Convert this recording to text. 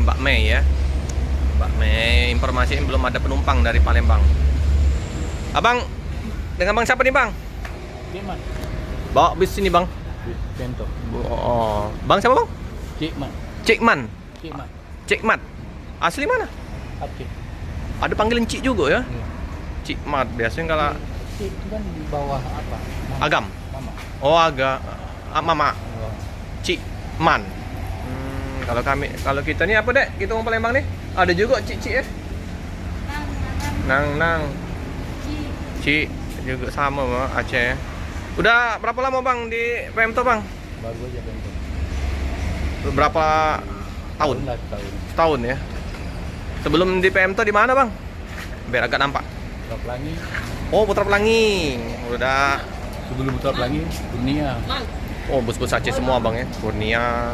Mbak Mei ya. Mbak Mei informasinya belum ada penumpang dari Palembang. Abang dengan bang siapa nih bang? Cikman. Bawa bis sini bang. Bento. Oh, bang siapa bang? Cikman. Cikman. Cikman. Cikmat. Asli mana? Aceh. Ada panggilan Cik juga ya? Iya. Cikmat biasanya kalau Cik itu kan di bawah apa? Mama. Agam. Mama. Oh agak mama. Oh. Cikman. Kalau kita nih apa dek? Kita orang Palembang nih ada juga Cik ya? Nang. Cik juga sama bang Aceh. Udah berapa lama bang di Pemto bang? Baru aja Bento. Berapa tahun? Lah, tahun. Setahun ya. Sebelum di Pemto di mana bang? Biar agak nampak. Putra Pelangi. Oh Putra Pelangi. Udah. Sebelum Putra Pelangi, dunia. Oh bus-bus Aceh semua bang ya. Kurnia.